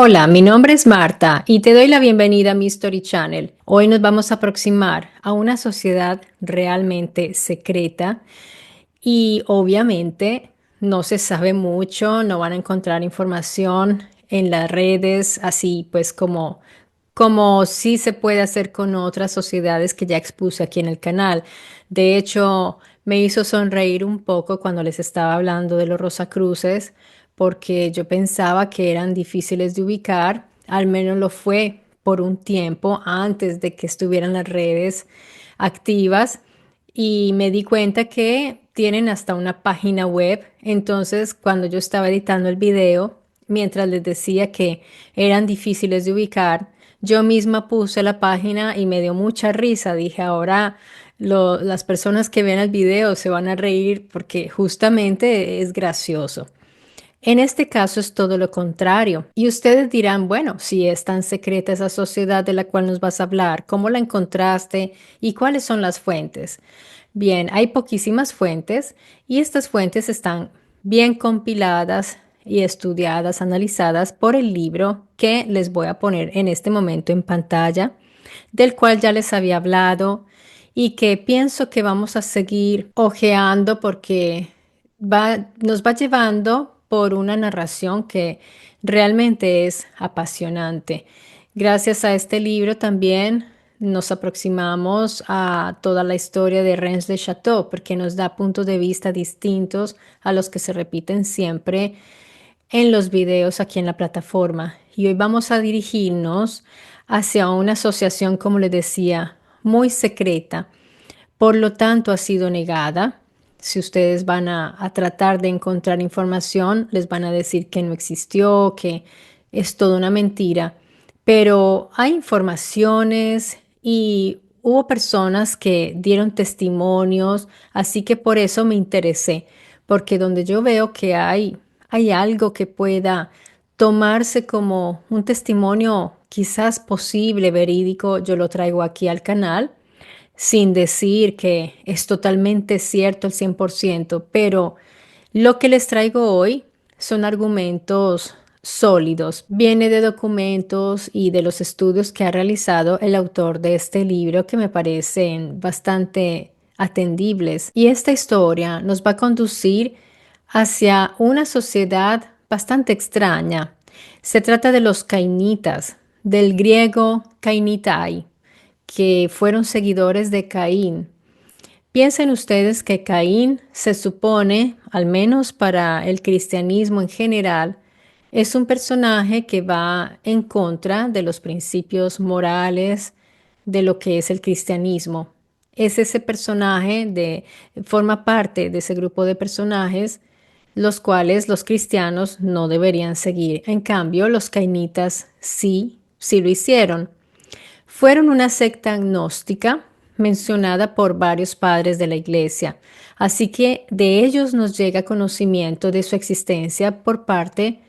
Hola, mi nombre es Marta y te doy la bienvenida a mi Story Channel. Hoy nos vamos a aproximar a una sociedad realmente secreta y obviamente no se sabe mucho, no van a encontrar información en las redes, así pues como sí se puede hacer con otras sociedades que ya expuse aquí en el canal. De hecho, me hizo sonreír un poco cuando les estaba hablando de los Rosacruces, porque yo pensaba que eran difíciles de ubicar, al menos lo fue por un tiempo antes de que estuvieran las redes activas y me di cuenta que tienen hasta una página web. Entonces, cuando yo estaba editando el video, mientras les decía que eran difíciles de ubicar, yo misma puse la página y me dio mucha risa. Dije, ahora las personas que ven el video se van a reír porque justamente es gracioso. En este caso es todo lo contrario. Y ustedes dirán, bueno, si es tan secreta esa sociedad de la cual nos vas a hablar, ¿cómo la encontraste y cuáles son las fuentes? Bien, hay poquísimas fuentes y estas fuentes están bien compiladas y estudiadas, analizadas por el libro que les voy a poner en este momento en pantalla, del cual ya les había hablado y que pienso que vamos a seguir hojeando porque nos va llevando por una narración que realmente es apasionante. Gracias a este libro también nos aproximamos a toda la historia de Rennes le Chateau porque nos da puntos de vista distintos a los que se repiten siempre en los videos aquí en la plataforma. Y hoy vamos a dirigirnos hacia una asociación, como les decía, muy secreta. Por lo tanto, ha sido negada. Si ustedes van a tratar de encontrar información, les van a decir que no existió, que es toda una mentira. Pero hay informaciones y hubo personas que dieron testimonios, así que por eso me interesé, porque donde yo veo que hay algo que pueda tomarse como un testimonio quizás posible, verídico, yo lo traigo aquí al canal sin decir que es totalmente cierto al 100%, pero lo que les traigo hoy son argumentos sólidos. Viene de documentos y de los estudios que ha realizado el autor de este libro que me parecen bastante atendibles. Y esta historia nos va a conducir hacia una sociedad bastante extraña. Se trata de los cainitas, del griego kainitai, que fueron seguidores de Caín. Piensen ustedes que Caín se supone, al menos para el cristianismo en general, es un personaje que va en contra de los principios morales de lo que es el cristianismo. Es ese personaje forma parte de ese grupo de personajes los cuales los cristianos no deberían seguir. En cambio, los cainitas sí lo hicieron. Fueron una secta gnóstica mencionada por varios padres de la iglesia, así que de ellos nos llega conocimiento de su existencia por parte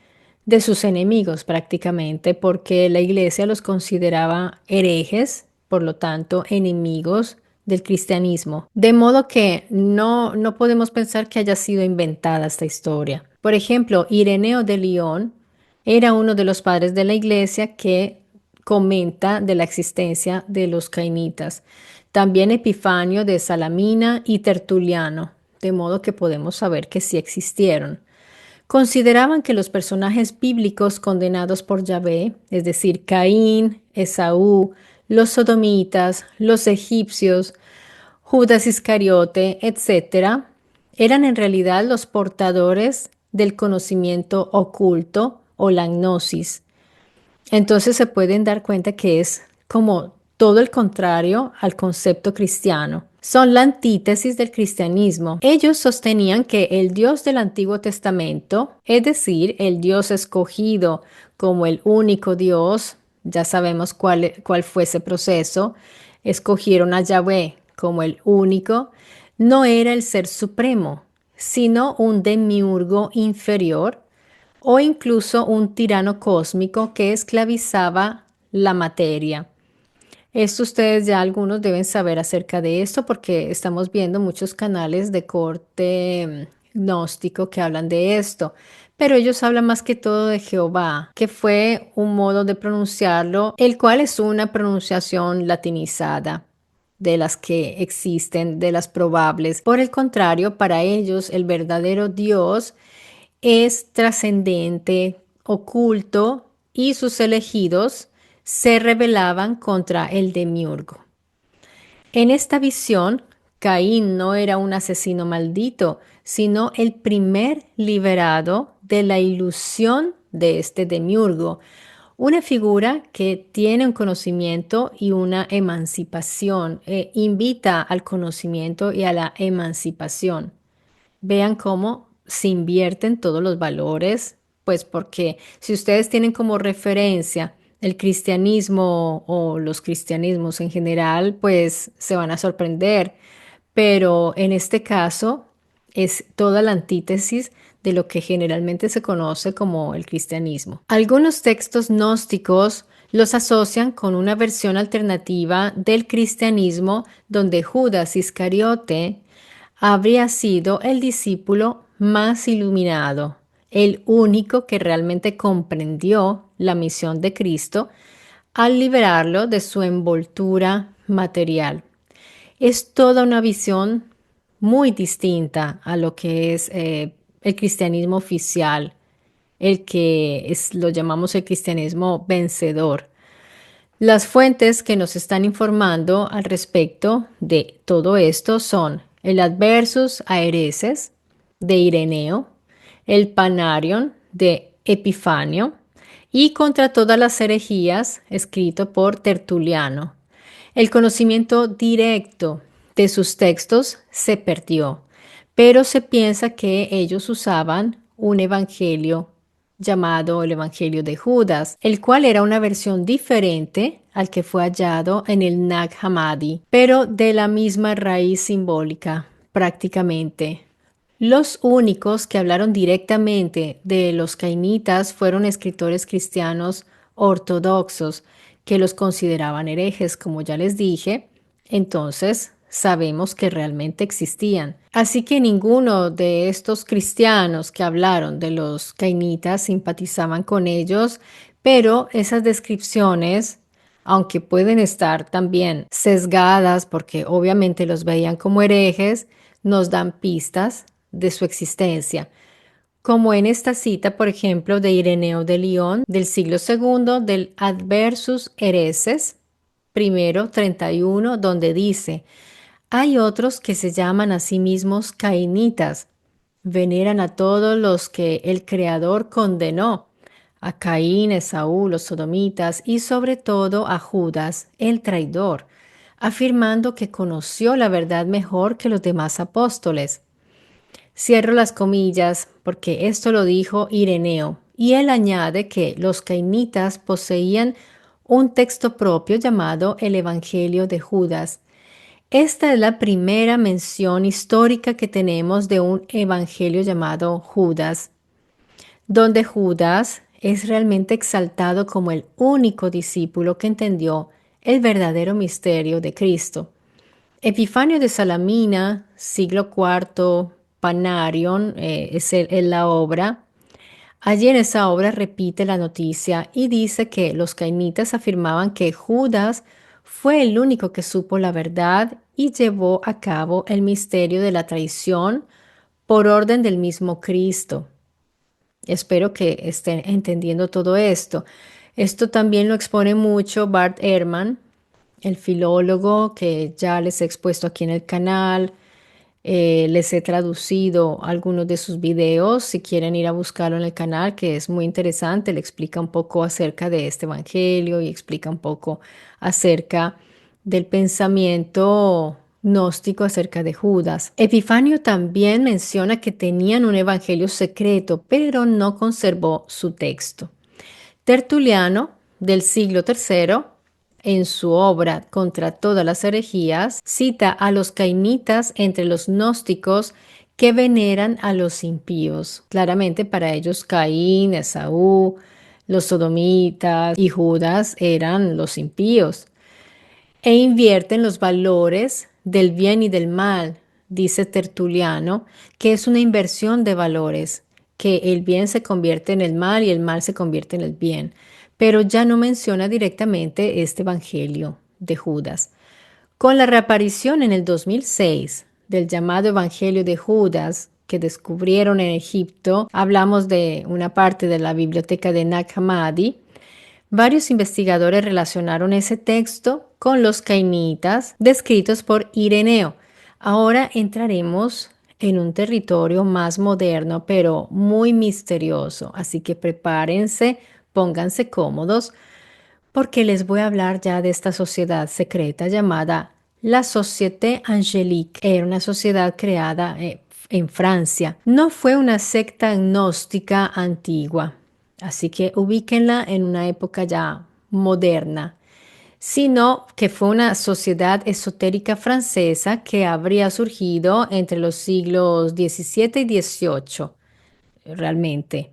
de sus enemigos prácticamente, porque la iglesia los consideraba herejes, por lo tanto enemigos del cristianismo. De modo que no podemos pensar que haya sido inventada esta historia. Por ejemplo, Ireneo de León era uno de los padres de la iglesia que comenta de la existencia de los cainitas. También Epifanio de Salamina y Tertuliano, de modo que podemos saber que sí existieron. Consideraban que los personajes bíblicos condenados por Yahvé, es decir, Caín, Esaú, los sodomitas, los egipcios, Judas Iscariote, etcétera, eran en realidad los portadores del conocimiento oculto o la gnosis. Entonces se pueden dar cuenta que es como todo el contrario al concepto cristiano. Son la antítesis del cristianismo. Ellos sostenían que el Dios del Antiguo Testamento, es decir, el Dios escogido como el único Dios, ya sabemos cuál fue ese proceso, escogieron a Yahvé como el único, no era el ser supremo, sino un demiurgo inferior o incluso un tirano cósmico que esclavizaba la materia. Esto ustedes ya algunos deben saber acerca de esto porque estamos viendo muchos canales de corte gnóstico que hablan de esto. pero ellos hablan más que todo de Jehová, que fue un modo de pronunciarlo, el cual es una pronunciación latinizada de las que existen, de las probables. Por el contrario, para ellos el verdadero Dios es trascendente, oculto, y sus elegidos se rebelaban contra el demiurgo. En esta visión, Caín no era un asesino maldito, sino el primer liberado de la ilusión de este demiurgo, una figura que tiene un conocimiento y una emancipación, invita al conocimiento y a la emancipación. Vean cómo se invierten todos los valores, pues porque si ustedes tienen como referencia el cristianismo o los cristianismos en general, pues se van a sorprender. Pero en este caso es toda la antítesis de lo que generalmente se conoce como el cristianismo. Algunos textos gnósticos los asocian con una versión alternativa del cristianismo donde Judas Iscariote habría sido el discípulo más iluminado, el único que realmente comprendió la misión de Cristo al liberarlo de su envoltura material. Es toda una visión muy distinta a lo que es el cristianismo oficial, el que lo llamamos el cristianismo vencedor. Las fuentes que nos están informando al respecto de todo esto son el Adversus Aereses de Ireneo, el Panarion de Epifanio y Contra todas las herejías, escrito por Tertuliano. El conocimiento directo de sus textos se perdió, pero se piensa que ellos usaban un evangelio llamado el Evangelio de Judas, el cual era una versión diferente al que fue hallado en el Nag Hammadi, pero de la misma raíz simbólica, prácticamente. Los únicos que hablaron directamente de los cainitas fueron escritores cristianos ortodoxos que los consideraban herejes, como ya les dije. Entonces sabemos que realmente existían. Así que ninguno de estos cristianos que hablaron de los cainitas simpatizaban con ellos, pero esas descripciones, aunque pueden estar también sesgadas porque obviamente los veían como herejes, nos dan pistas de su existencia, como en esta cita, por ejemplo, de Ireneo de León del siglo segundo del Adversus Hereses, primero 31, donde dice: hay otros que se llaman a sí mismos cainitas, veneran a todos los que el Creador condenó, a Caín, Esaú, los sodomitas y sobre todo a Judas, el traidor, afirmando que conoció la verdad mejor que los demás apóstoles. Cierro las comillas porque esto lo dijo Ireneo, y él añade que los cainitas poseían un texto propio llamado el Evangelio de Judas. Esta es la primera mención histórica que tenemos de un evangelio llamado Judas, donde Judas es realmente exaltado como el único discípulo que entendió el verdadero misterio de Cristo. Epifanio de Salamina, siglo IV, Panarion, es la obra. Allí en esa obra repite la noticia y dice que los cainitas afirmaban que Judas fue el único que supo la verdad y llevó a cabo el misterio de la traición por orden del mismo Cristo. Espero que estén entendiendo todo esto. Esto también lo expone mucho Bart Ehrman, el filólogo que ya les he expuesto aquí en el canal. Les he traducido algunos de sus videos, si quieren ir a buscarlo en el canal, que es muy interesante. Le explica un poco acerca de este evangelio y explica un poco acerca del pensamiento gnóstico acerca de Judas. Epifanio también menciona que tenían un evangelio secreto, pero no conservó su texto. Tertuliano, del siglo III, en su obra Contra todas las herejías, cita a los cainitas entre los gnósticos que veneran a los impíos. Claramente para ellos Caín, Esaú, los sodomitas y Judas eran los impíos. E invierten los valores del bien y del mal, dice Tertuliano, que es una inversión de valores, que el bien se convierte en el mal y el mal se convierte en el bien, pero ya no menciona directamente este Evangelio de Judas. Con la reaparición en el 2006 del llamado Evangelio de Judas que descubrieron en Egipto, hablamos de una parte de la biblioteca de Nag Hammadi. Varios investigadores relacionaron ese texto con los cainitas descritos por Ireneo. Ahora entraremos en un territorio más moderno, pero muy misterioso, así que prepárense, pónganse cómodos, porque les voy a hablar ya de esta sociedad secreta llamada la Société Angélique. Era una sociedad creada en Francia. No fue una secta gnóstica antigua, así que ubíquenla en una época ya moderna, sino que fue una sociedad esotérica francesa que habría surgido entre los siglos XVII y XVIII, realmente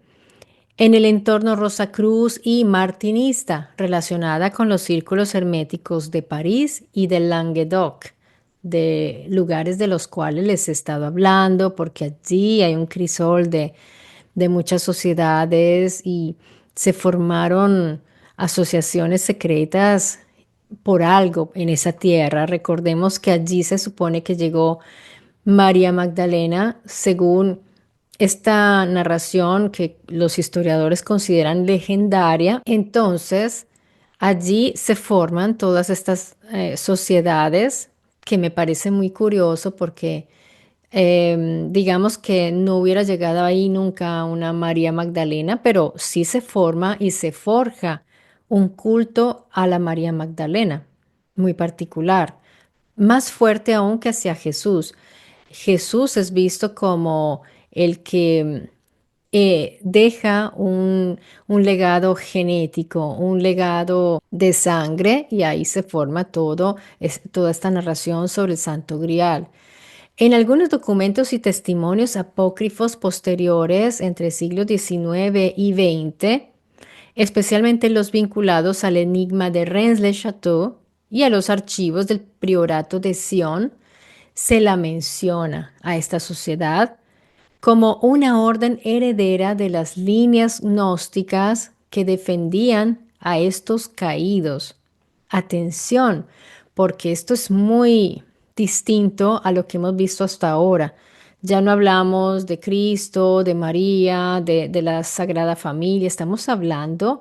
en el entorno Rosacruz y martinista, relacionada con los círculos herméticos de París y de Languedoc, de lugares de los cuales les he estado hablando, porque allí hay un crisol de muchas sociedades y se formaron asociaciones secretas por algo en esa tierra. Recordemos que allí se supone que llegó María Magdalena, según esta narración que los historiadores consideran legendaria. Entonces, allí se forman todas estas sociedades que me parece muy curioso porque digamos que no hubiera llegado ahí nunca una María Magdalena, pero sí se forma y se forja un culto a la María Magdalena, muy particular, más fuerte aún que hacia Jesús. Jesús es visto como el que deja un legado genético, un legado de sangre, y ahí se forma toda esta narración sobre el Santo Grial. En algunos documentos y testimonios apócrifos posteriores entre siglos XIX y XX, especialmente los vinculados al enigma de Rennes-le-Château y a los archivos del Priorato de Sion, se la menciona a esta sociedad como una orden heredera de las líneas gnósticas que defendían a estos caídos. Atención, porque esto es muy distinto a lo que hemos visto hasta ahora. Ya no hablamos de Cristo, de María, de la Sagrada Familia, estamos hablando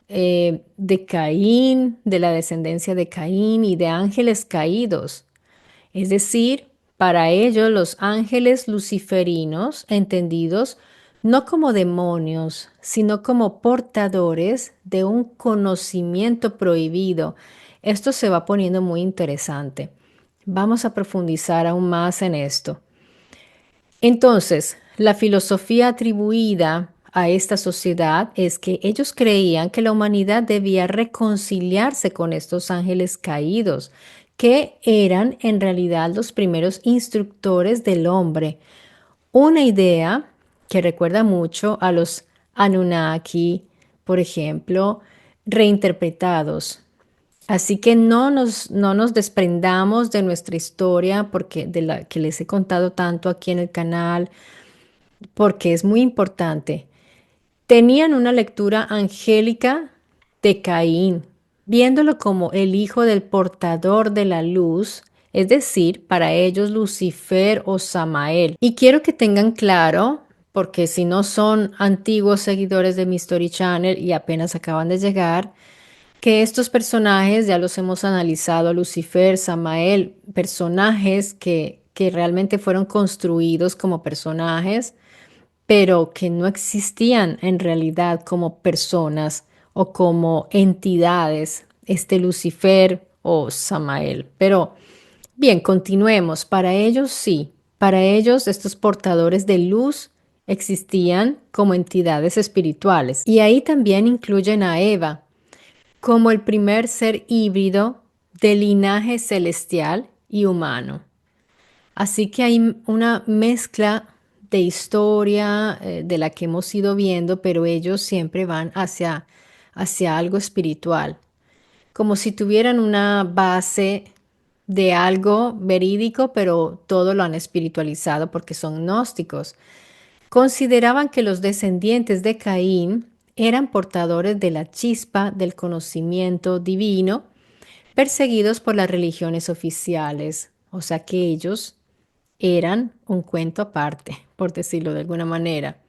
de Caín, de la descendencia de Caín y de ángeles caídos. Es decir, para ellos los ángeles luciferinos, entendidos no como demonios, sino como portadores de un conocimiento prohibido. Esto se va poniendo muy interesante. Vamos a profundizar aún más en esto. Entonces, la filosofía atribuida a esta sociedad es que ellos creían que la humanidad debía reconciliarse con estos ángeles caídos, que eran en realidad los primeros instructores del hombre. Una idea que recuerda mucho a los Anunnaki, por ejemplo, reinterpretados. Así que no nos desprendamos de nuestra historia, porque de la que les he contado tanto aquí en el canal, porque es muy importante. Tenían una lectura angélica de Caín, viéndolo como el hijo del portador de la luz, es decir, para ellos Lucifer o Samael. Y quiero que tengan claro, porque si no son antiguos seguidores de Mystery Channel y apenas acaban de llegar, que estos personajes ya los hemos analizado, Lucifer, Samael, personajes que realmente fueron construidos como personajes, pero que no existían en realidad como personas o como entidades, este Lucifer o Samael. Pero bien, continuemos. Para ellos sí, para ellos estos portadores de luz existían como entidades espirituales. Y ahí también incluyen a Eva como el primer ser híbrido de linaje celestial y humano. Así que hay una mezcla de historia de la que hemos ido viendo, pero ellos siempre van hacia algo espiritual, como si tuvieran una base de algo verídico, pero todo lo han espiritualizado porque son gnósticos. Consideraban que los descendientes de Caín eran portadores de la chispa del conocimiento divino, perseguidos por las religiones oficiales, o sea que ellos eran un cuento aparte, por decirlo de alguna manera.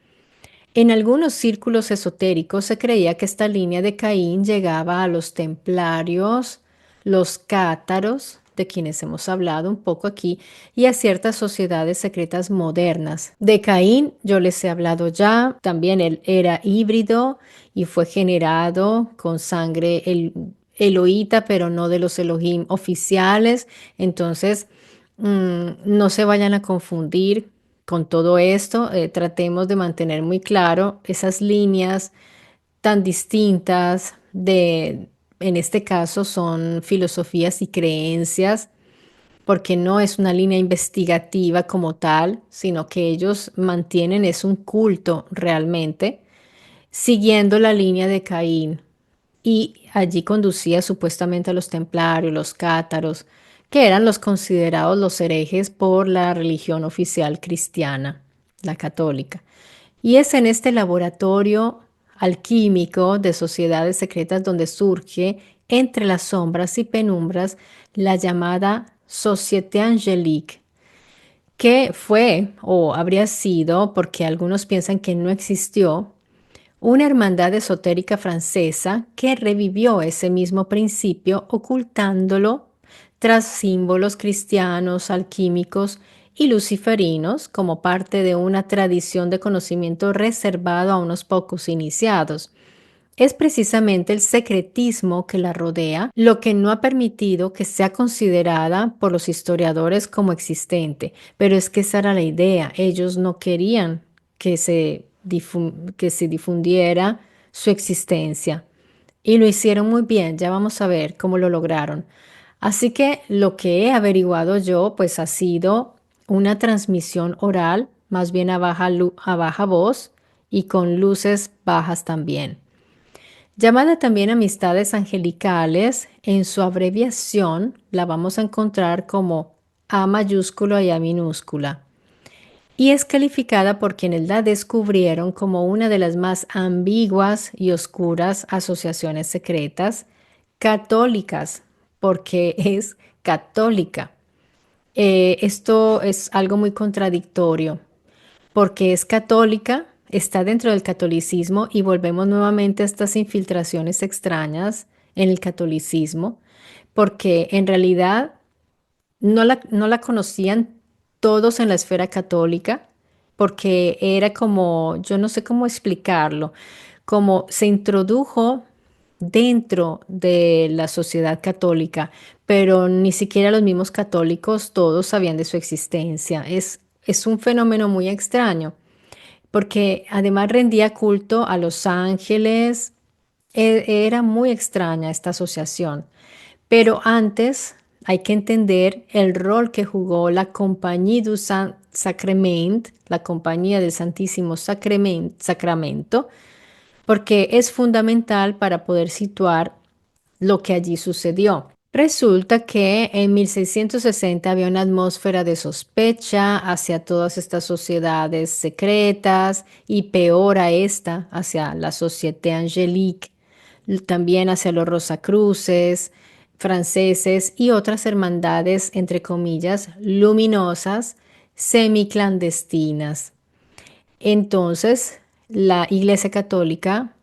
En algunos círculos esotéricos se creía que esta línea de Caín llegaba a los templarios, los cátaros, de quienes hemos hablado un poco aquí, y a ciertas sociedades secretas modernas. De Caín yo les he hablado ya, también él era híbrido y fue generado con sangre eloíta, pero no de los Elohim oficiales. Entonces, no se vayan a confundir con todo esto. Tratemos de mantener muy claro esas líneas tan distintas en este caso son filosofías y creencias, porque no es una línea investigativa como tal, sino que ellos mantienen, es un culto realmente, siguiendo la línea de Caín. Y allí conducía supuestamente a los templarios, los cátaros, que eran los considerados los herejes por la religión oficial cristiana, la católica. Y es en este laboratorio alquímico de sociedades secretas donde surge, entre las sombras y penumbras, la llamada Société Angélique, que fue o habría sido, porque algunos piensan que no existió, una hermandad esotérica francesa que revivió ese mismo principio ocultándolo tras símbolos cristianos, alquímicos y luciferinos como parte de una tradición de conocimiento reservado a unos pocos iniciados. Es precisamente el secretismo que la rodea lo que no ha permitido que sea considerada por los historiadores como existente. Pero es que esa era la idea. Ellos no querían que se difundiera su existencia. Y lo hicieron muy bien. Ya vamos a ver cómo lo lograron. Así que lo que he averiguado yo, pues ha sido una transmisión oral, más bien a baja voz y con luces bajas también. Llamada también amistades angelicales, en su abreviación la vamos a encontrar como A mayúscula y A minúscula. Y es calificada por quienes la descubrieron como una de las más ambiguas y oscuras asociaciones secretas católicas, porque es católica. Esto es algo muy contradictorio porque es católica, está dentro del catolicismo y volvemos nuevamente a estas infiltraciones extrañas en el catolicismo, porque en realidad no la conocían todos en la esfera católica, porque era como, yo no sé cómo explicarlo, como se introdujo dentro de la sociedad católica, pero ni siquiera los mismos católicos todos sabían de su existencia. Es un fenómeno muy extraño porque además rendía culto a los ángeles. Era muy extraña esta asociación. Pero antes hay que entender el rol que jugó la Compagnie du Saint-Sacrement, la Compañía del Santísimo Sacramento, porque es fundamental para poder situar lo que allí sucedió. Resulta que en 1660 había una atmósfera de sospecha hacia todas estas sociedades secretas y peor a esta, hacia la Société Angélique, también hacia los Rosacruces franceses y otras hermandades, entre comillas, luminosas, semiclandestinas. Entonces, la Iglesia Católica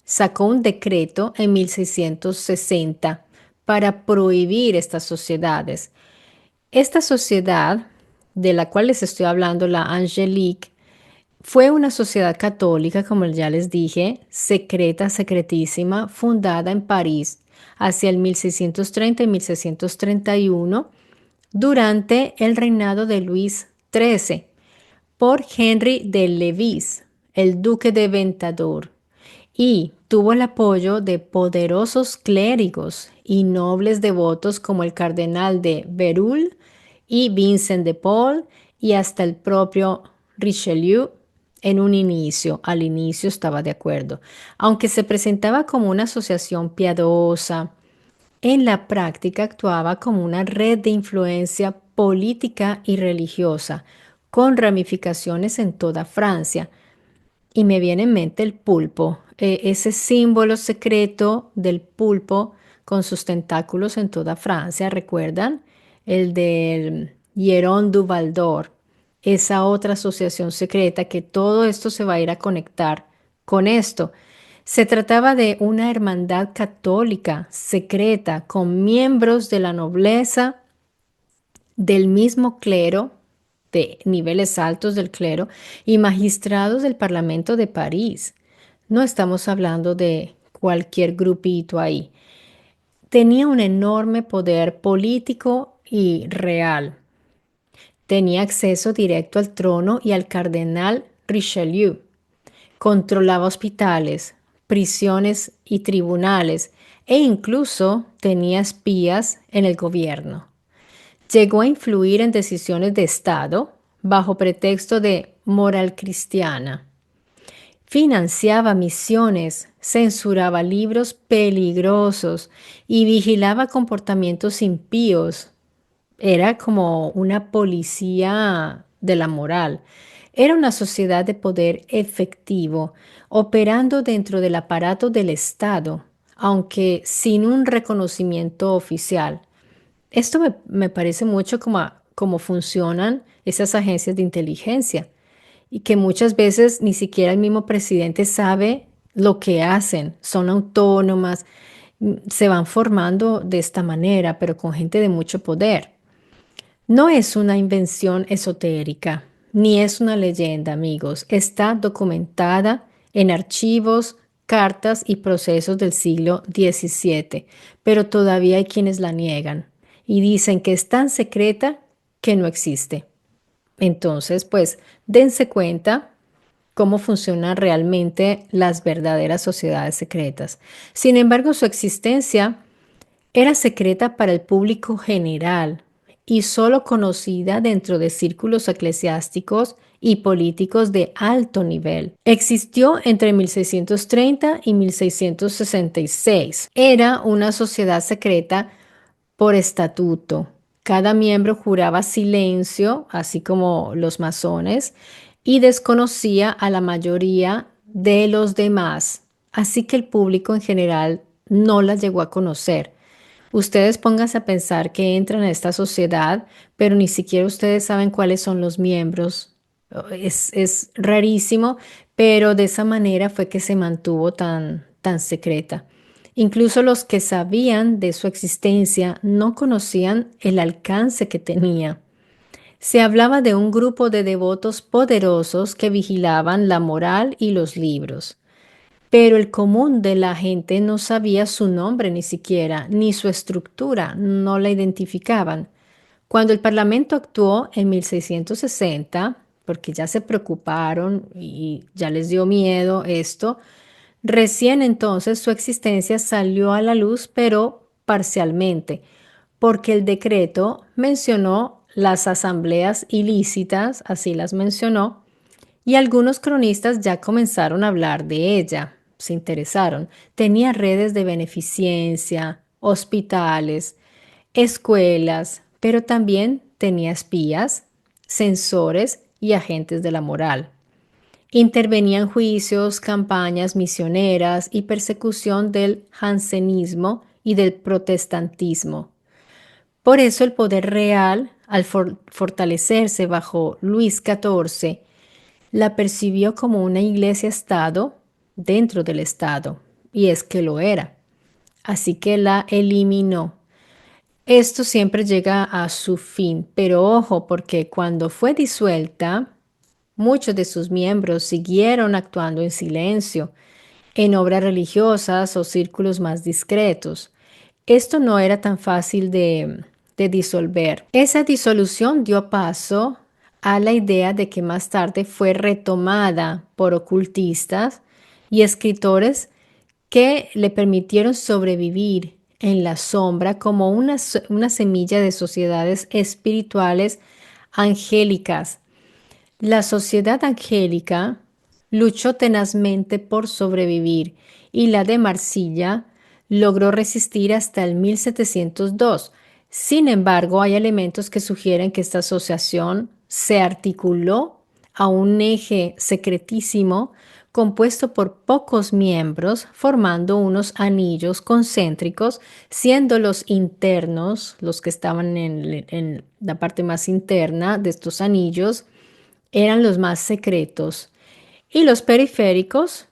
sacó un decreto en 1660 para prohibir estas sociedades. Esta sociedad, de la cual les estoy hablando, la Angélique, fue una sociedad católica, como ya les dije, secreta, secretísima, fundada en París hacia el 1630 y 1631 durante el reinado de Luis XIII por Henry de Levis, el duque de Ventadour, y tuvo el apoyo de poderosos clérigos y nobles devotos como el cardenal de Berulle y Vincent de Paul y hasta el propio Richelieu en un inicio, al inicio estaba de acuerdo, aunque se presentaba como una asociación piadosa, en la práctica actuaba como una red de influencia política y religiosa, con ramificaciones en toda Francia. Y me viene en mente el pulpo, ese símbolo secreto del pulpo con sus tentáculos en toda Francia, ¿recuerdan? El del Hierón du Val d'Or, esa otra asociación secreta que todo esto se va a ir a conectar con esto. Se trataba de una hermandad católica secreta con miembros de la nobleza del mismo clero, de niveles altos del clero, y magistrados del Parlamento de París. No estamos hablando de cualquier grupito ahí. Tenía un enorme poder político y real. Tenía acceso directo al trono y al cardenal Richelieu. Controlaba hospitales, prisiones y tribunales e incluso tenía espías en el gobierno. Llegó a influir en decisiones de Estado bajo pretexto de moral cristiana. Financiaba misiones, censuraba libros peligrosos y vigilaba comportamientos impíos. Era como una policía de la moral. Era una sociedad de poder efectivo, operando dentro del aparato del Estado, aunque sin un reconocimiento oficial. Esto me parece mucho como funcionan esas agencias de inteligencia y que muchas veces ni siquiera el mismo presidente sabe lo que hacen, son autónomas, se van formando de esta manera, pero con gente de mucho poder. No es una invención esotérica, ni es una leyenda, amigos. Está documentada en archivos, cartas y procesos del siglo XVII, pero todavía hay quienes la niegan y dicen que es tan secreta que no existe. Entonces, pues, dense cuenta cómo funcionan realmente las verdaderas sociedades secretas. Sin embargo, su existencia era secreta para el público general y solo conocida dentro de círculos eclesiásticos y políticos de alto nivel. Existió entre 1630 y 1666. Era una sociedad secreta por estatuto. Cada miembro juraba silencio, así como los masones, y desconocía a la mayoría de los demás, así que el público en general no la llegó a conocer. Ustedes pónganse a pensar que entran a esta sociedad, pero ni siquiera ustedes saben cuáles son los miembros. Es rarísimo, pero de esa manera fue que se mantuvo tan secreta. Incluso los que sabían de su existencia no conocían el alcance que tenía. Se hablaba de un grupo de devotos poderosos que vigilaban la moral y los libros. Pero el común de la gente no sabía su nombre ni siquiera, ni su estructura, no la identificaban. Cuando el Parlamento actuó en 1660, porque ya se preocuparon y ya les dio miedo esto, recién entonces su existencia salió a la luz, pero parcialmente, porque el decreto mencionó las asambleas ilícitas, así las mencionó, y algunos cronistas ya comenzaron a hablar de ella, se interesaron. Tenía redes de beneficencia, hospitales, escuelas, pero también tenía espías, censores y agentes de la moral. Intervenía en juicios, campañas misioneras y persecución del jansenismo y del protestantismo. Por eso el poder real, al fortalecerse bajo Luis XIV, la percibió como una iglesia-estado dentro del Estado, y es que lo era. Así que la eliminó. Esto siempre llega a su fin, pero ojo, porque cuando fue disuelta, muchos de sus miembros siguieron actuando en silencio, en obras religiosas o círculos más discretos. Esto no era tan fácil de disolver. Esa disolución dio paso a la idea de que más tarde fue retomada por ocultistas y escritores que le permitieron sobrevivir en la sombra como una semilla de sociedades espirituales angélicas. La sociedad angélica luchó tenazmente por sobrevivir y la de Marsella logró resistir hasta el 1702. Sin embargo, hay elementos que sugieren que esta asociación se articuló a un eje secretísimo compuesto por pocos miembros, formando unos anillos concéntricos, siendo los internos, los que estaban en la parte más interna de estos anillos, eran los más secretos. Y los periféricos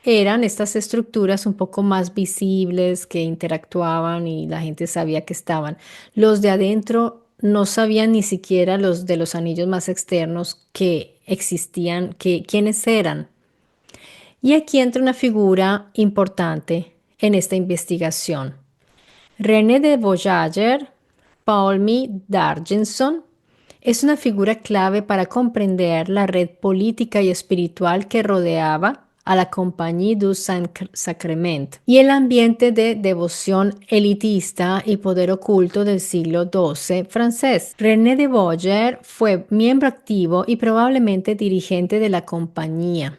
eran estas estructuras un poco más visibles que interactuaban y la gente sabía que estaban. Los de adentro no sabían ni siquiera los de los anillos más externos que existían, que quiénes eran. Y aquí entra una figura importante en esta investigación. René de Voyager, Paul D'Argenson, es una figura clave para comprender la red política y espiritual que rodeaba a la Compagnie du Saint-Sacrement y el ambiente de devoción elitista y poder oculto del siglo XII francés. René de Voyager fue miembro activo y probablemente dirigente de la compañía.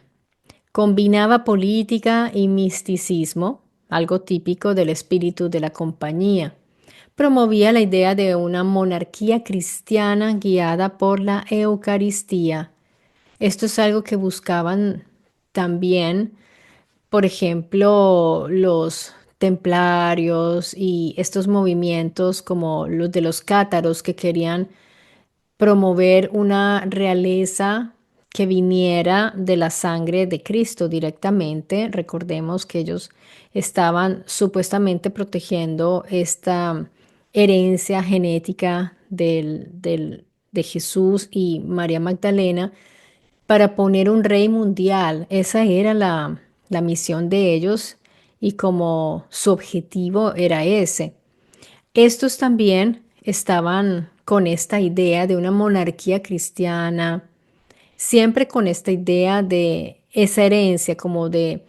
Combinaba política y misticismo, algo típico del espíritu de la compañía. Promovía la idea de una monarquía cristiana guiada por la Eucaristía. Esto es algo que buscaban también, por ejemplo, los templarios y estos movimientos como los de los cátaros que querían promover una realeza que viniera de la sangre de Cristo directamente. Recordemos que ellos estaban supuestamente protegiendo esta herencia genética de Jesús y María Magdalena para poner un rey mundial. Esa era la misión de ellos y como su objetivo era ese. Estos también estaban con esta idea de una monarquía cristiana, siempre con esta idea de esa herencia, como de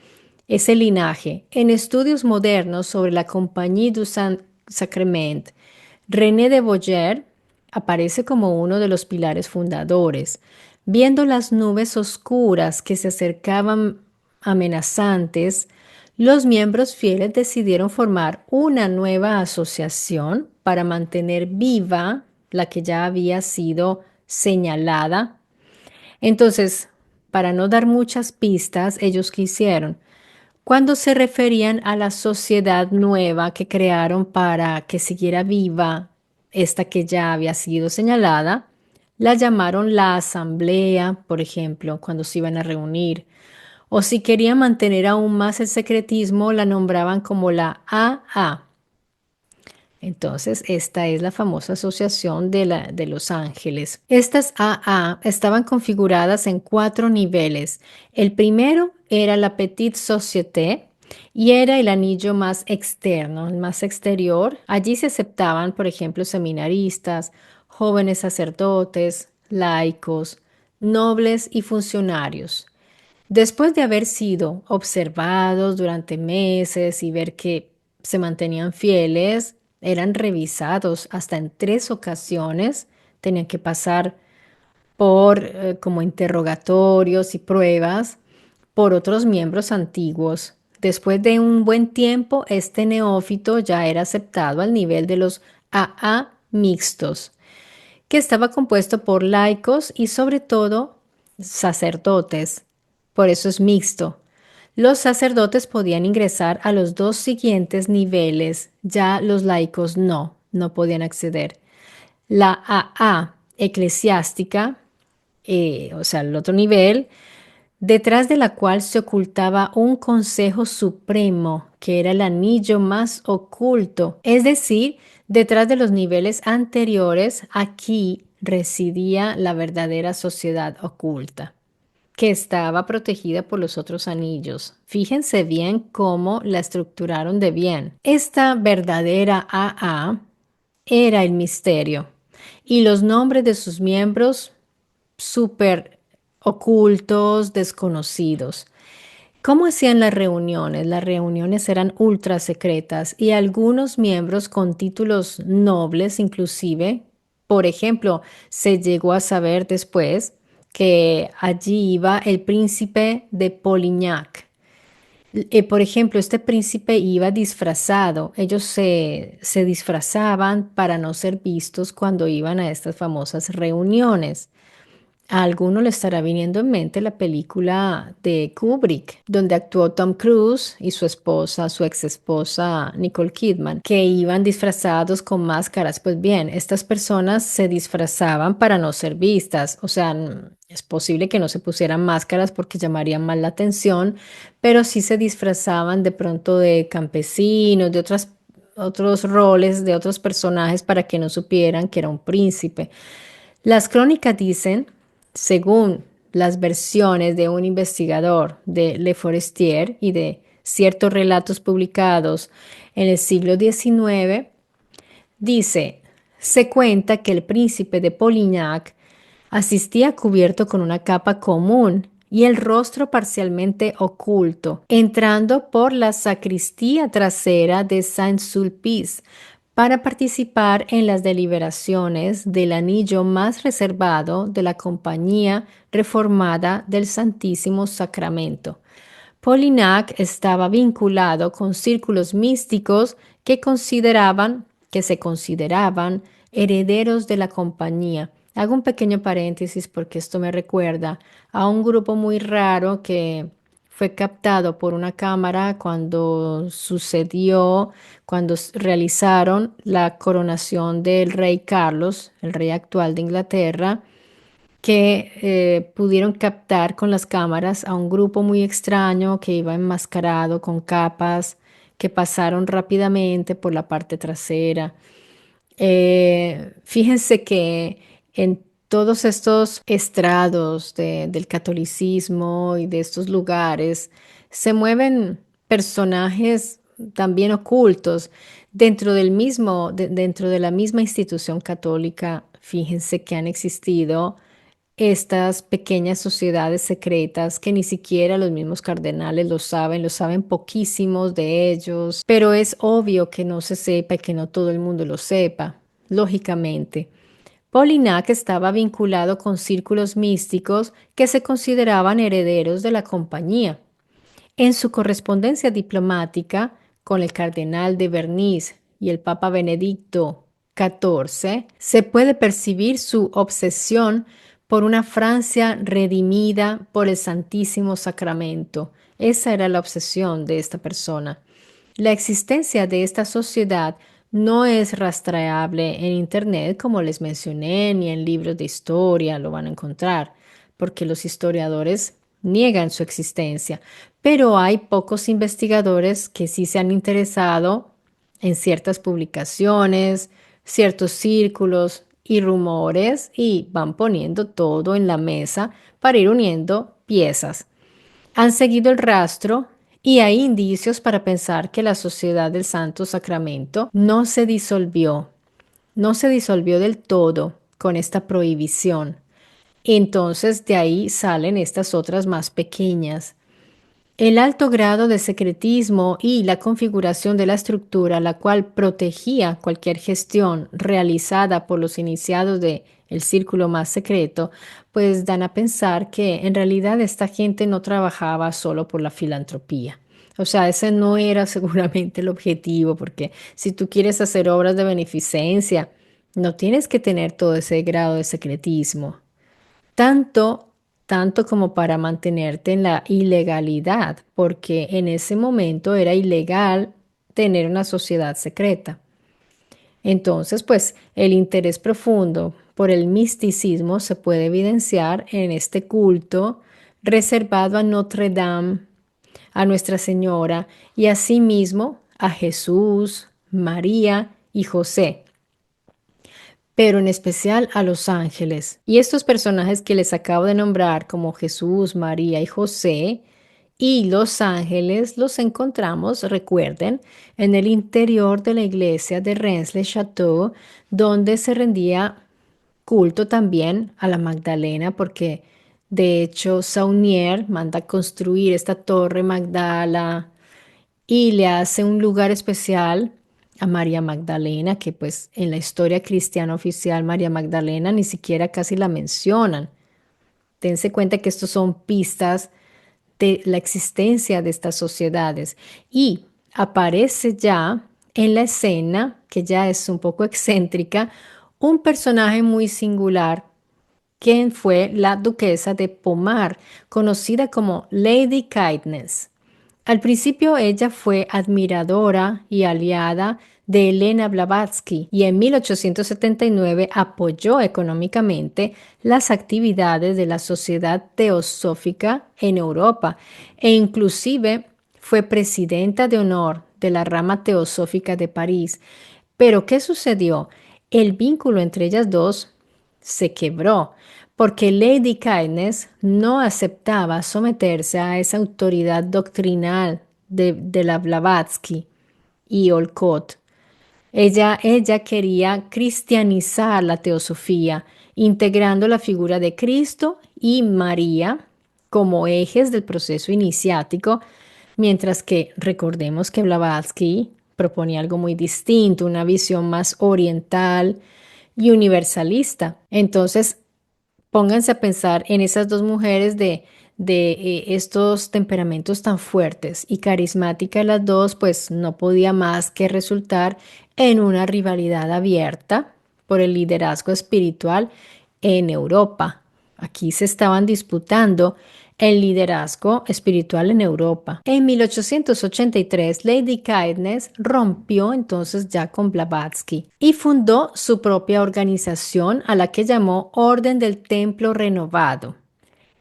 ese linaje. En estudios modernos sobre la Compagnie du Saint-Sacrement, René de Boyer aparece como uno de los pilares fundadores. Viendo las nubes oscuras que se acercaban amenazantes, los miembros fieles decidieron formar una nueva asociación para mantener viva la que ya había sido señalada. Entonces, para no dar muchas pistas, ellos quisieron, cuando se referían a la sociedad nueva que crearon para que siguiera viva esta que ya había sido señalada, la llamaron la asamblea, por ejemplo, cuando se iban a reunir. O si querían mantener aún más el secretismo, la nombraban como la AA. Entonces, esta es la famosa asociación de Los Ángeles. Estas AA estaban configuradas en 4 niveles. El primero era la Petite Société y era el anillo más externo, el más exterior. Allí se aceptaban, por ejemplo, seminaristas, jóvenes sacerdotes, laicos, nobles y funcionarios. Después de haber sido observados durante meses y ver que se mantenían fieles, eran revisados hasta en 3 ocasiones, tenían que pasar por como interrogatorios y pruebas por otros miembros antiguos. Después de un buen tiempo, este neófito ya era aceptado al nivel de los AA mixtos, que estaba compuesto por laicos y sobre todo sacerdotes. Por eso es mixto. Los sacerdotes podían ingresar a los 2 siguientes niveles, ya los laicos no podían acceder. La AA eclesiástica, o sea, el otro nivel, detrás de la cual se ocultaba un consejo supremo, que era el anillo más oculto. Es decir, detrás de los niveles anteriores, aquí residía la verdadera sociedad oculta, que estaba protegida por los otros anillos. Fíjense bien cómo la estructuraron de bien. Esta verdadera AA era el misterio y los nombres de sus miembros súper ocultos, desconocidos. ¿Cómo hacían las reuniones? Las reuniones eran ultra secretas y algunos miembros con títulos nobles inclusive, por ejemplo, se llegó a saber después que allí iba el príncipe de Polignac. Por ejemplo, este príncipe iba disfrazado. Ellos se disfrazaban para no ser vistos cuando iban a estas famosas reuniones. A alguno le estará viniendo en mente la película de Kubrick, donde actuó Tom Cruise y su esposa, su ex esposa Nicole Kidman, que iban disfrazados con máscaras. Pues bien, estas personas se disfrazaban para no ser vistas. O sea, es posible que no se pusieran máscaras porque llamarían más la atención, pero sí se disfrazaban de pronto de campesinos, de otros roles, de otros personajes para que no supieran que era un príncipe. Las crónicas dicen, según las versiones de un investigador de Le Forestier y de ciertos relatos publicados en el siglo XIX, dice, se cuenta que el príncipe de Polignac asistía cubierto con una capa común y el rostro parcialmente oculto, entrando por la sacristía trasera de Saint-Sulpice para participar en las deliberaciones del anillo más reservado de la Compañía Reformada del Santísimo Sacramento. Polignac estaba vinculado con círculos místicos que se consideraban herederos de la compañía. Hago un pequeño paréntesis porque esto me recuerda a un grupo muy raro que fue captado por una cámara cuando realizaron la coronación del rey Carlos, el rey actual de Inglaterra, que pudieron captar con las cámaras a un grupo muy extraño que iba enmascarado con capas que pasaron rápidamente por la parte trasera. Fíjense que en todos estos estrados del catolicismo y de estos lugares se mueven personajes también ocultos dentro de la misma institución católica. Fíjense que han existido estas pequeñas sociedades secretas que ni siquiera los mismos cardenales lo saben poquísimos de ellos, pero es obvio que no se sepa y que no todo el mundo lo sepa, lógicamente. Polignac estaba vinculado con círculos místicos que se consideraban herederos de la compañía. En su correspondencia diplomática con el cardenal de Bernice y el Papa Benedicto XIV, se puede percibir su obsesión por una Francia redimida por el Santísimo Sacramento. Esa era la obsesión de esta persona. La existencia de esta sociedad no es rastreable en Internet, como les mencioné, ni en libros de historia lo van a encontrar, porque los historiadores niegan su existencia, pero hay pocos investigadores que sí se han interesado en ciertas publicaciones, ciertos círculos y rumores y van poniendo todo en la mesa para ir uniendo piezas. Han seguido el rastro y hay indicios para pensar que la Sociedad del Santo Sacramento no se disolvió del todo con esta prohibición. Entonces de ahí salen estas otras más pequeñas. El alto grado de secretismo y la configuración de la estructura, la cual protegía cualquier gestión realizada por los iniciados de el círculo más secreto, pues dan a pensar que en realidad esta gente no trabajaba solo por la filantropía. O sea, ese no era seguramente el objetivo, porque si tú quieres hacer obras de beneficencia, no tienes que tener todo ese grado de secretismo tanto, tanto como para mantenerte en la ilegalidad, porque en ese momento era ilegal tener una sociedad secreta. Entonces, pues el interés profundo por el misticismo se puede evidenciar en este culto reservado a Notre Dame, a Nuestra Señora y asimismo a Jesús, María y José, pero en especial a los ángeles. Y estos personajes que les acabo de nombrar, como Jesús, María y José, y los ángeles los encontramos, recuerden, en el interior de la iglesia de Rennes-le-Château, donde se rendía culto también a la Magdalena, porque de hecho Saunier manda construir esta torre Magdala y le hace un lugar especial a María Magdalena, que pues en la historia cristiana oficial María Magdalena ni siquiera casi la mencionan. Dense cuenta que estos son pistas de la existencia de estas sociedades y aparece ya en la escena, que ya es un poco excéntrica, un personaje muy singular quien fue la duquesa de Pomar, conocida como Lady Kindness. Al principio ella fue admiradora y aliada de Elena Blavatsky y en 1879 apoyó económicamente las actividades de la Sociedad Teosófica en Europa e inclusive fue presidenta de honor de la rama teosófica de París. Pero ¿qué sucedió? El vínculo entre ellas dos se quebró porque Lady Kindness no aceptaba someterse a esa autoridad doctrinal de la Blavatsky y Olcott. Ella quería cristianizar la teosofía, integrando la figura de Cristo y María como ejes del proceso iniciático, mientras que recordemos que Blavatsky proponía algo muy distinto, una visión más oriental y universalista. Entonces, pónganse a pensar en esas dos mujeres de estos temperamentos tan fuertes y carismáticas las dos, pues no podía más que resultar en una rivalidad abierta por el liderazgo espiritual en Europa. Aquí se estaban disputando el liderazgo espiritual en Europa. En 1883, Lady Kindness rompió entonces ya con Blavatsky y fundó su propia organización a la que llamó Orden del Templo Renovado.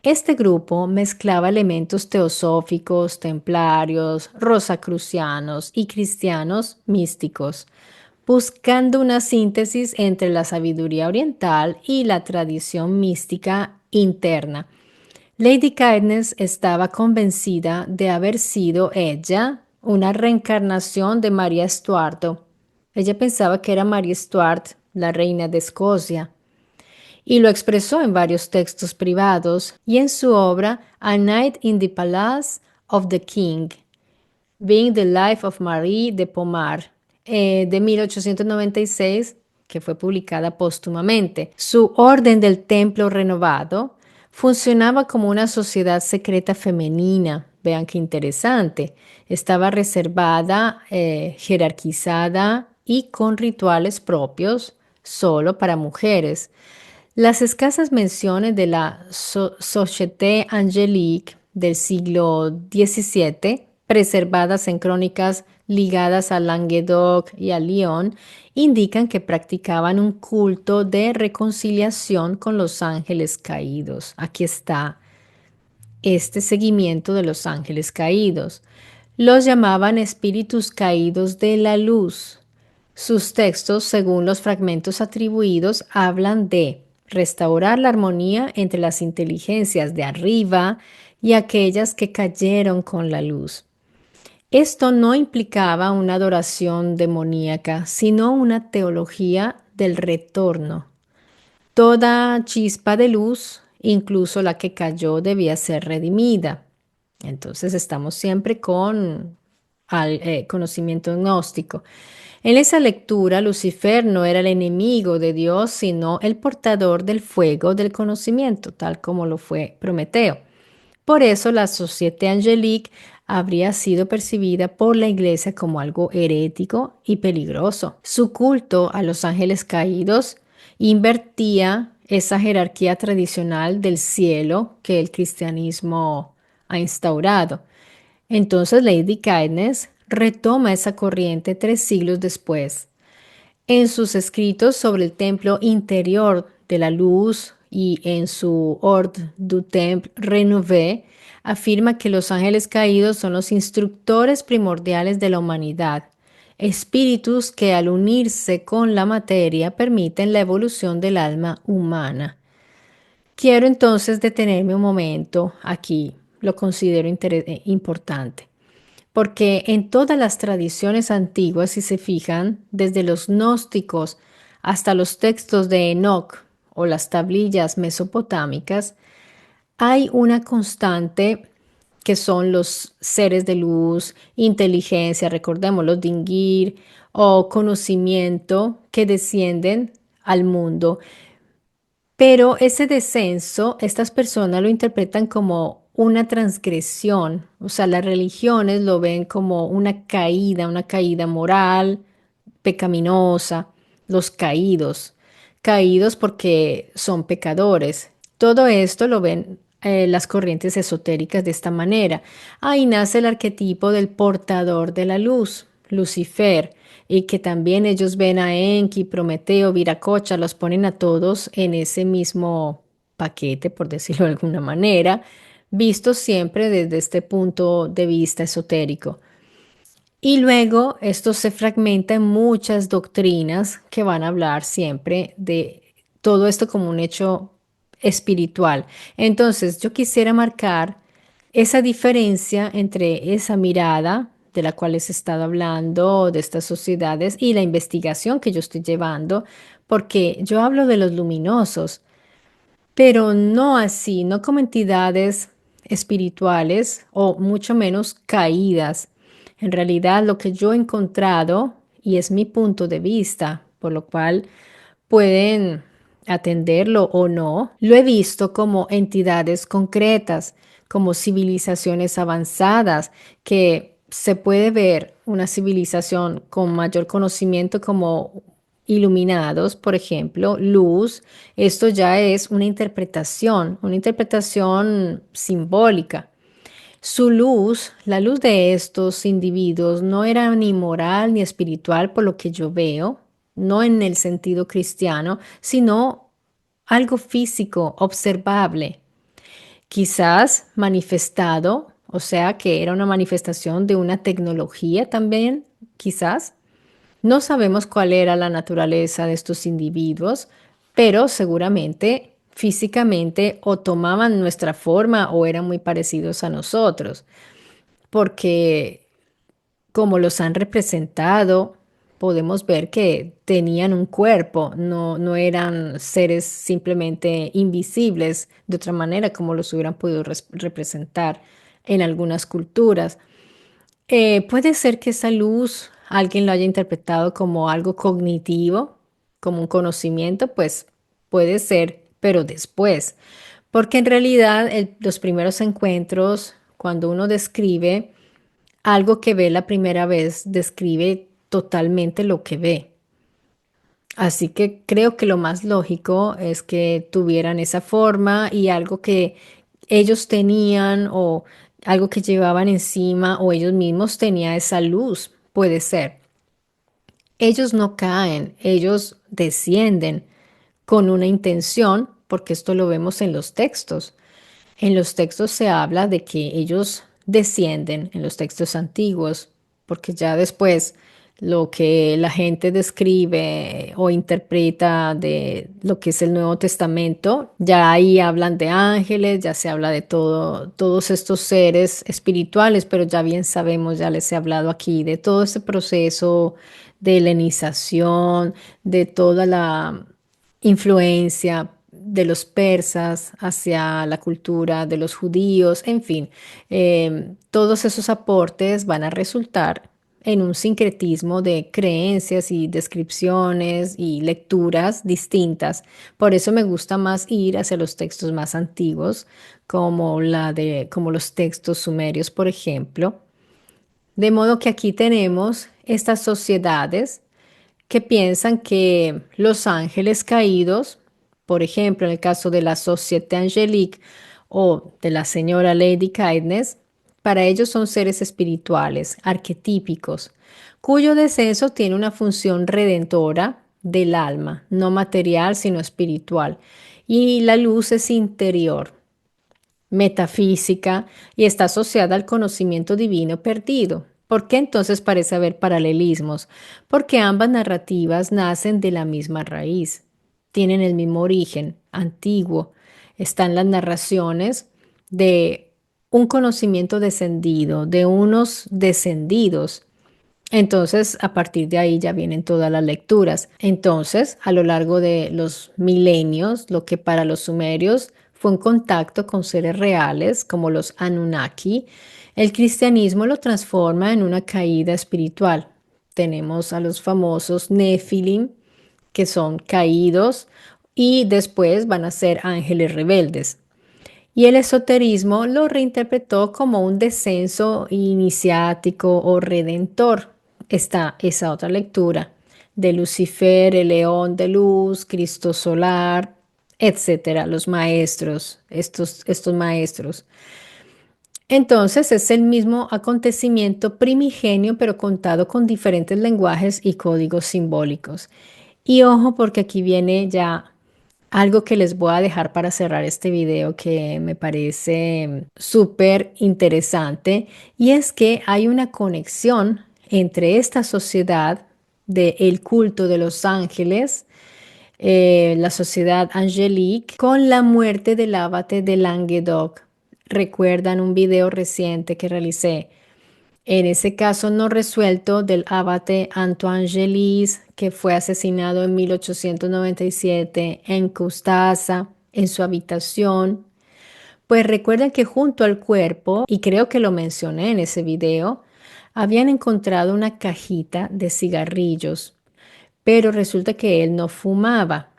Este grupo mezclaba elementos teosóficos, templarios, rosacrucianos y cristianos místicos, buscando una síntesis entre la sabiduría oriental y la tradición mística interna. Lady Kindness estaba convencida de haber sido ella una reencarnación de María Estuardo. Ella pensaba que era María Stuart, la reina de Escocia, y lo expresó en varios textos privados y en su obra A Night in the Palace of the King, Being the Life of Marie de Pomar, de 1896, que fue publicada póstumamente. Su Orden del Templo Renovado funcionaba como una sociedad secreta femenina. Vean qué interesante. Estaba reservada, jerarquizada y con rituales propios solo para mujeres. Las escasas menciones de la Société Angélique del siglo XVII, preservadas en crónicas ligadas a Languedoc y a Lyon, indican que practicaban un culto de reconciliación con los ángeles caídos. Aquí está este seguimiento de los ángeles caídos. Los llamaban espíritus caídos de la luz. Sus textos, según los fragmentos atribuidos, hablan de restaurar la armonía entre las inteligencias de arriba y aquellas que cayeron con la luz. Esto no implicaba una adoración demoníaca, sino una teología del retorno. Toda chispa de luz, incluso la que cayó, debía ser redimida. Entonces estamos siempre con conocimiento gnóstico. En esa lectura, Lucifer no era el enemigo de Dios, sino el portador del fuego del conocimiento, tal como lo fue Prometeo. Por eso la Société Angélique habría sido percibida por la Iglesia como algo herético y peligroso. Su culto a los ángeles caídos invertía esa jerarquía tradicional del cielo que el cristianismo ha instaurado. Entonces Lady Kindness retoma esa corriente 3 siglos después. En sus escritos sobre el templo interior de la luz y en su Ordre du Temple Renouvé, afirma que los ángeles caídos son los instructores primordiales de la humanidad, espíritus que al unirse con la materia permiten la evolución del alma humana. Quiero entonces detenerme un momento aquí, lo considero importante. Porque en todas las tradiciones antiguas, si se fijan, desde los gnósticos hasta los textos de Enoch o las tablillas mesopotámicas, hay una constante que son los seres de luz, inteligencia, recordemos los Dingir, o conocimiento que descienden al mundo. Pero ese descenso, estas personas lo interpretan como una transgresión, o sea, las religiones lo ven como una caída moral, pecaminosa, los caídos. caídos porque son pecadores. Todo esto lo ven las corrientes esotéricas de esta manera. Ahí nace el arquetipo del portador de la luz, Lucifer, y que también ellos ven a Enki, Prometeo, Viracocha, los ponen a todos en ese mismo paquete, por decirlo de alguna manera, vistos siempre desde este punto de vista esotérico. Y luego esto se fragmenta en muchas doctrinas que van a hablar siempre de todo esto como un hecho espiritual. Entonces, yo quisiera marcar esa diferencia entre esa mirada de la cual les he estado hablando, de estas sociedades, y la investigación que yo estoy llevando, porque yo hablo de los luminosos, pero no así, no como entidades espirituales o mucho menos caídas. En realidad, lo que yo he encontrado, y es mi punto de vista, por lo cual pueden atenderlo o no, lo he visto como entidades concretas, como civilizaciones avanzadas, que se puede ver una civilización con mayor conocimiento como iluminados, por ejemplo, luz. Esto ya es una interpretación simbólica. Su luz, la luz de estos individuos, no era ni moral ni espiritual, por lo que yo veo, no en el sentido cristiano, sino algo físico, observable, quizás manifestado, o sea que era una manifestación de una tecnología también, quizás. No sabemos cuál era la naturaleza de estos individuos, pero seguramente físicamente o tomaban nuestra forma o eran muy parecidos a nosotros, porque como los han representado, podemos ver que tenían un cuerpo, no eran seres simplemente invisibles de otra manera como los hubieran podido representar en algunas culturas. Puede ser que esa luz alguien lo haya interpretado como algo cognitivo, como un conocimiento, pues puede ser, pero después, porque en realidad los primeros encuentros, cuando uno describe algo que ve la primera vez, describe totalmente lo que ve. Así que creo que lo más lógico es que tuvieran esa forma y algo que ellos tenían o algo que llevaban encima o ellos mismos tenían esa luz, puede ser. Ellos no caen, ellos descienden con una intención, porque esto lo vemos en los textos. En los textos se habla de que ellos descienden, en los textos antiguos, porque ya después lo que la gente describe o interpreta de lo que es el Nuevo Testamento, ya ahí hablan de ángeles, ya se habla de todo, todos estos seres espirituales, pero ya bien sabemos, ya les he hablado aquí, de todo ese proceso de helenización, de toda la influencia de los persas hacia la cultura de los judíos, en fin, todos esos aportes van a resultar en un sincretismo de creencias y descripciones y lecturas distintas. Por eso me gusta más ir hacia los textos más antiguos, como los textos sumerios, por ejemplo. De modo que aquí tenemos estas sociedades que piensan que los ángeles caídos, por ejemplo, en el caso de la Société Angélique o de la señora Lady Kindness, para ellos son seres espirituales, arquetípicos, cuyo descenso tiene una función redentora del alma, no material, sino espiritual. Y la luz es interior, metafísica y está asociada al conocimiento divino perdido. ¿Por qué entonces parece haber paralelismos? Porque ambas narrativas nacen de la misma raíz, tienen el mismo origen, antiguo. Están las narraciones de un conocimiento descendido, de unos descendidos. Entonces, a partir de ahí ya vienen todas las lecturas. Entonces, a lo largo de los milenios, lo que para los sumerios fue un contacto con seres reales, como los Anunnaki, el cristianismo lo transforma en una caída espiritual. Tenemos a los famosos Nefilim, que son caídos, y después van a ser ángeles rebeldes. Y el esoterismo lo reinterpretó como un descenso iniciático o redentor. Está esa otra lectura. de Lucifer, el león de luz, Cristo solar, etcétera, los maestros, estos maestros. Entonces es el mismo acontecimiento primigenio, pero contado con diferentes lenguajes y códigos simbólicos. Y ojo, porque aquí viene ya algo que les voy a dejar para cerrar este video que me parece súper interesante, y es que hay una conexión entre esta sociedad del culto de los ángeles, la sociedad angélique, con la muerte del abate de Languedoc. Recuerdan un video reciente que realicé en ese caso no resuelto del abate Antoine Gelis, que fue asesinado en 1897 en Custaza, en su habitación. Pues recuerden que junto al cuerpo, y creo que lo mencioné en ese video, habían encontrado una cajita de cigarrillos, pero resulta que él no fumaba.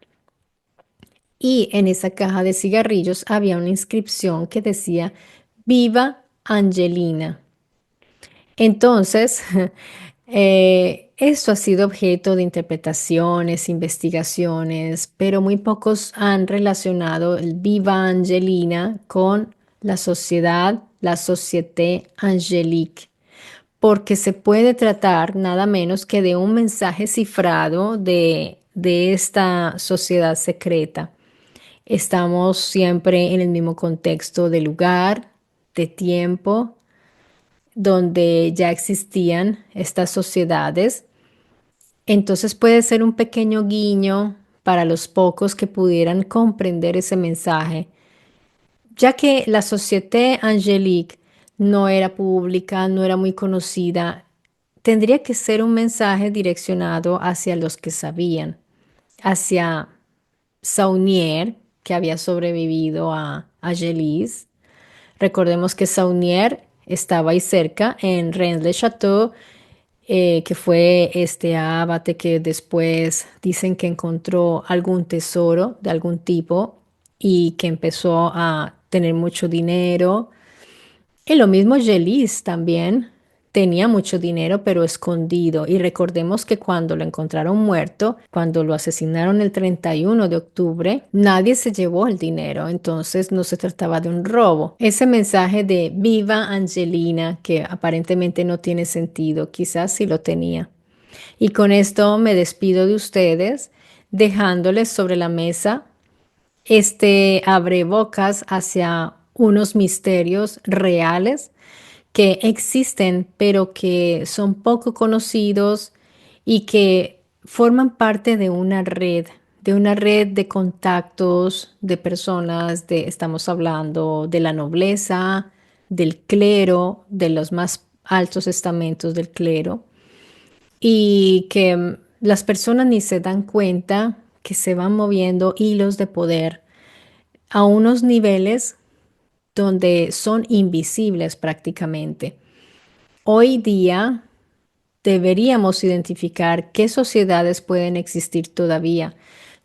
Y en esa caja de cigarrillos había una inscripción que decía Viva Angelina. Entonces, esto ha sido objeto de interpretaciones, investigaciones, pero muy pocos han relacionado el Viva Angelina con la sociedad, la Société Angélique, porque se puede tratar nada menos que de un mensaje cifrado de esta sociedad secreta. Estamos siempre en el mismo contexto de lugar, de tiempo, donde ya existían estas sociedades. Entonces puede ser un pequeño guiño para los pocos que pudieran comprender ese mensaje, ya que la Société Angélique no era pública, no era muy conocida. Tendría que ser un mensaje direccionado hacia los que sabían, hacia Saunier, que había sobrevivido a Gelis. Recordemos que Saunier estaba ahí cerca, en Rennes-le-Château, que fue este abate que después dicen que encontró algún tesoro de algún tipo y que empezó a tener mucho dinero. Y lo mismo Gelis también tenía mucho dinero, pero escondido. Y recordemos que cuando lo encontraron muerto, cuando lo asesinaron el 31 de octubre, nadie se llevó el dinero. Entonces no se trataba de un robo. Ese mensaje de Viva Angelina, que aparentemente no tiene sentido, quizás sí lo tenía. Y con esto me despido de ustedes, dejándoles sobre la mesa este abre bocas hacia unos misterios reales que existen, pero que son poco conocidos y que forman parte de una red de contactos, de personas, estamos hablando de la nobleza, del clero, de los más altos estamentos del clero, y que las personas ni se dan cuenta que se van moviendo hilos de poder a unos niveles donde son invisibles prácticamente. Hoy día deberíamos identificar qué sociedades pueden existir todavía.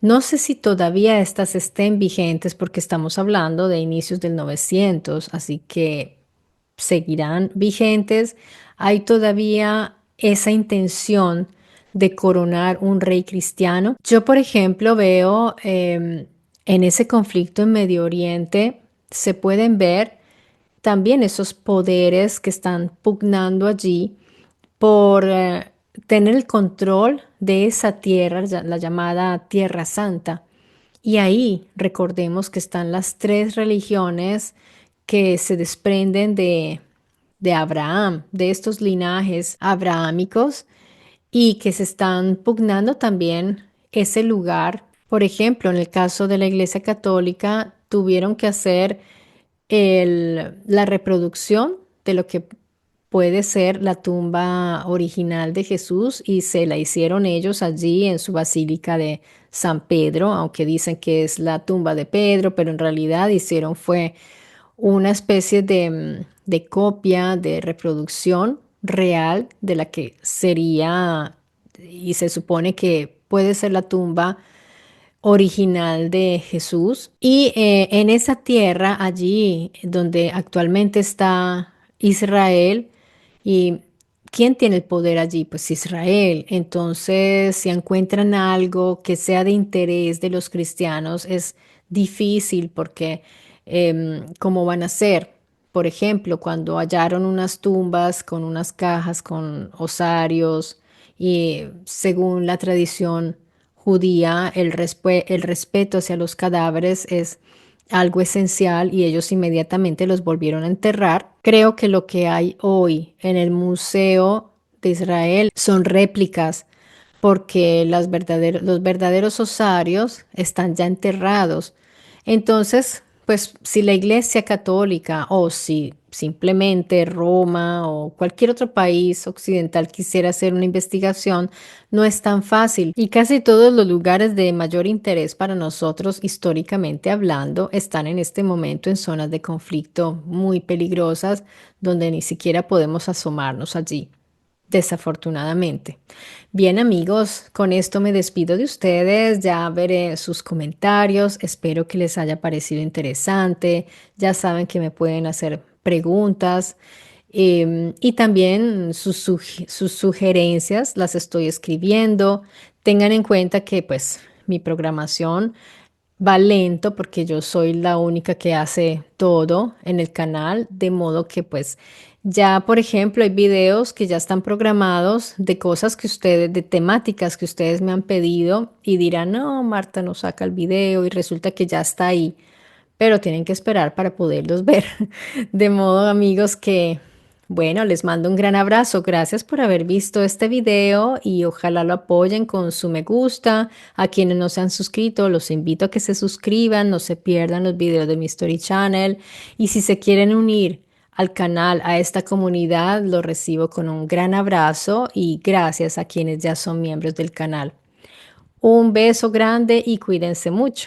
No sé si todavía estas estén vigentes porque estamos hablando de inicios del 900, así que seguirán vigentes. Hay todavía esa intención de coronar un rey cristiano. Yo, por ejemplo, veo en ese conflicto en Medio Oriente, se pueden ver también esos poderes que están pugnando allí por tener el control de esa tierra, la llamada Tierra Santa. Y ahí recordemos que están las tres religiones que se desprenden de Abraham, de estos linajes abrahámicos, y que se están pugnando también ese lugar. Por ejemplo, en el caso de la Iglesia Católica, tuvieron que hacer la reproducción de lo que puede ser la tumba original de Jesús, y se la hicieron ellos allí en su basílica de San Pedro, aunque dicen que es la tumba de Pedro, pero en realidad hicieron fue una especie de copia, de reproducción real de la que sería, y se supone que puede ser la tumba original de Jesús. Y en esa tierra, allí donde actualmente está Israel, y ¿quién tiene el poder allí? Pues Israel. Entonces, si encuentran algo que sea de interés de los cristianos, es difícil porque ¿cómo van a hacer? Por ejemplo, cuando hallaron unas tumbas con unas cajas con osarios y según la tradición judía, el respeto hacia los cadáveres es algo esencial y ellos inmediatamente los volvieron a enterrar. Creo que lo que hay hoy en el Museo de Israel son réplicas porque los verdaderos osarios están ya enterrados. Entonces, pues si la Iglesia Católica o si simplemente Roma o cualquier otro país occidental quisiera hacer una investigación, no es tan fácil. Y casi todos los lugares de mayor interés para nosotros, históricamente hablando, están en este momento en zonas de conflicto muy peligrosas, donde ni siquiera podemos asomarnos allí, desafortunadamente. Bien amigos, con esto me despido de ustedes, ya veré sus comentarios, espero que les haya parecido interesante, ya saben que me pueden hacer preguntas y también sus sugerencias las estoy escribiendo. Tengan en cuenta que pues mi programación va lento porque yo soy la única que hace todo en el canal, de modo que pues ya, por ejemplo, hay videos que ya están programados de cosas que ustedes, de temáticas que ustedes me han pedido y dirán, no, Marta no saca el video y resulta que ya está ahí, pero tienen que esperar para poderlos ver. De modo, amigos, que, bueno, les mando un gran abrazo. Gracias por haber visto este video y ojalá lo apoyen con su me gusta. A quienes no se han suscrito, los invito a que se suscriban, no se pierdan los videos de mi Story Channel. Y si se quieren unir al canal, a esta comunidad, lo recibo con un gran abrazo y gracias a quienes ya son miembros del canal. Un beso grande y cuídense mucho.